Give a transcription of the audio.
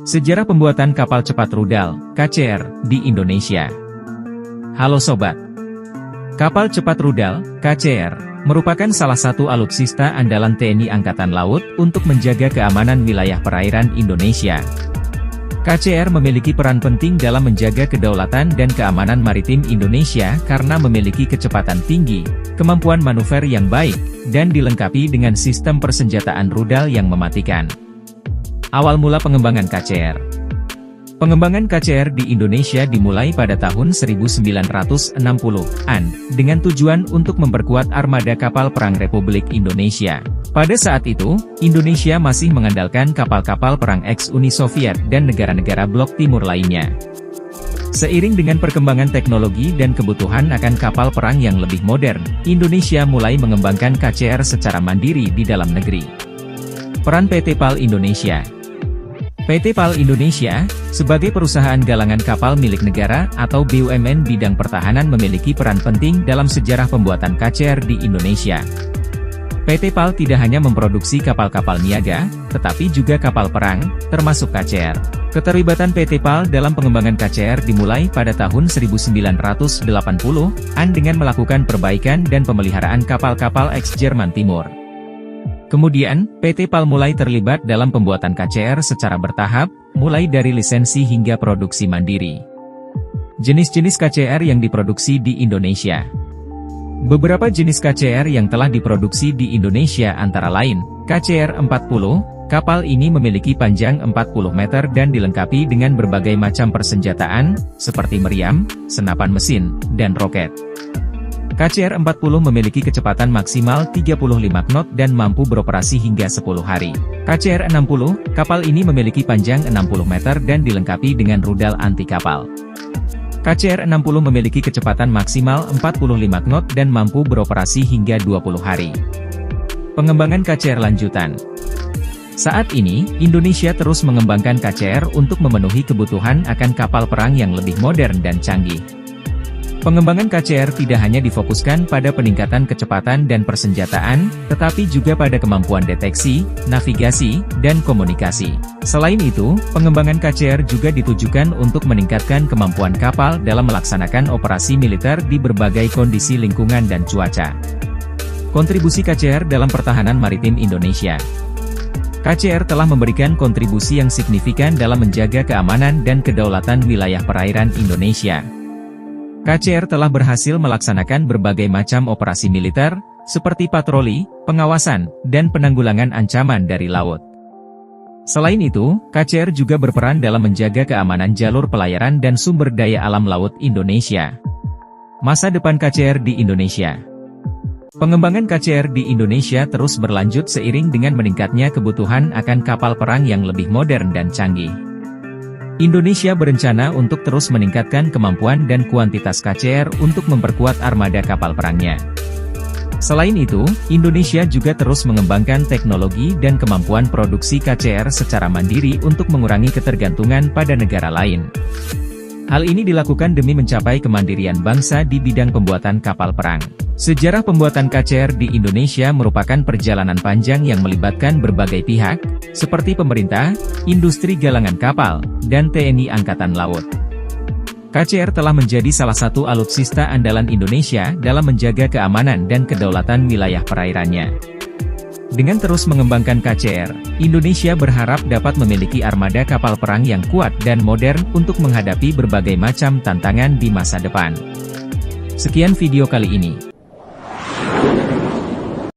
Sejarah pembuatan kapal cepat rudal, KCR, di Indonesia. Halo Sobat. Kapal cepat rudal, KCR, merupakan salah satu alutsista andalan TNI Angkatan Laut untuk menjaga keamanan wilayah perairan Indonesia. KCR memiliki peran penting dalam menjaga kedaulatan dan keamanan maritim Indonesia karena memiliki kecepatan tinggi, kemampuan manuver yang baik, dan dilengkapi dengan sistem persenjataan rudal yang mematikan. Awal mula pengembangan KCR. Pengembangan KCR di Indonesia dimulai pada tahun 1960-an, dengan tujuan untuk memperkuat armada kapal perang Republik Indonesia. Pada saat itu, Indonesia masih mengandalkan kapal-kapal perang ex-Uni Soviet dan negara-negara blok timur lainnya. Seiring dengan perkembangan teknologi dan kebutuhan akan kapal perang yang lebih modern, Indonesia mulai mengembangkan KCR secara mandiri di dalam negeri. Peran PT PAL Indonesia. PT PAL Indonesia, sebagai perusahaan galangan kapal milik negara atau BUMN bidang pertahanan memiliki peran penting dalam sejarah pembuatan KCR di Indonesia. PT PAL tidak hanya memproduksi kapal-kapal niaga, tetapi juga kapal perang, termasuk KCR. Keterlibatan PT PAL dalam pengembangan KCR dimulai pada tahun 1980-an dengan melakukan perbaikan dan pemeliharaan kapal-kapal ex-Jerman Timur. Kemudian, PT PAL mulai terlibat dalam pembuatan KCR secara bertahap, mulai dari lisensi hingga produksi mandiri. Jenis-jenis KCR yang diproduksi di Indonesia. Beberapa jenis KCR yang telah diproduksi di Indonesia antara lain, KCR 40, kapal ini memiliki panjang 40 meter dan dilengkapi dengan berbagai macam persenjataan, seperti meriam, senapan mesin, dan roket. KCR 40 memiliki kecepatan maksimal 35 knot dan mampu beroperasi hingga 10 hari. KCR 60, kapal ini memiliki panjang 60 meter dan dilengkapi dengan rudal anti kapal. KCR 60 memiliki kecepatan maksimal 45 knot dan mampu beroperasi hingga 20 hari. Pengembangan KCR lanjutan. Saat ini, Indonesia terus mengembangkan KCR untuk memenuhi kebutuhan akan kapal perang yang lebih modern dan canggih. Pengembangan KCR tidak hanya difokuskan pada peningkatan kecepatan dan persenjataan, tetapi juga pada kemampuan deteksi, navigasi, dan komunikasi. Selain itu, pengembangan KCR juga ditujukan untuk meningkatkan kemampuan kapal dalam melaksanakan operasi militer di berbagai kondisi lingkungan dan cuaca. Kontribusi KCR dalam pertahanan maritim Indonesia. KCR telah memberikan kontribusi yang signifikan dalam menjaga keamanan dan kedaulatan wilayah perairan Indonesia. KCR telah berhasil melaksanakan berbagai macam operasi militer, seperti patroli, pengawasan, dan penanggulangan ancaman dari laut. Selain itu, KCR juga berperan dalam menjaga keamanan jalur pelayaran dan sumber daya alam laut Indonesia. Masa depan KCR di Indonesia. Pengembangan KCR di Indonesia terus berlanjut seiring dengan meningkatnya kebutuhan akan kapal perang yang lebih modern dan canggih. Indonesia berencana untuk terus meningkatkan kemampuan dan kuantitas KCR untuk memperkuat armada kapal perangnya. Selain itu, Indonesia juga terus mengembangkan teknologi dan kemampuan produksi KCR secara mandiri untuk mengurangi ketergantungan pada negara lain. Hal ini dilakukan demi mencapai kemandirian bangsa di bidang pembuatan kapal perang. Sejarah pembuatan KCR di Indonesia merupakan perjalanan panjang yang melibatkan berbagai pihak, seperti pemerintah, industri galangan kapal, dan TNI Angkatan Laut. KCR telah menjadi salah satu alutsista andalan Indonesia dalam menjaga keamanan dan kedaulatan wilayah perairannya. Dengan terus mengembangkan KCR, Indonesia berharap dapat memiliki armada kapal perang yang kuat dan modern untuk menghadapi berbagai macam tantangan di masa depan. Sekian video kali ini.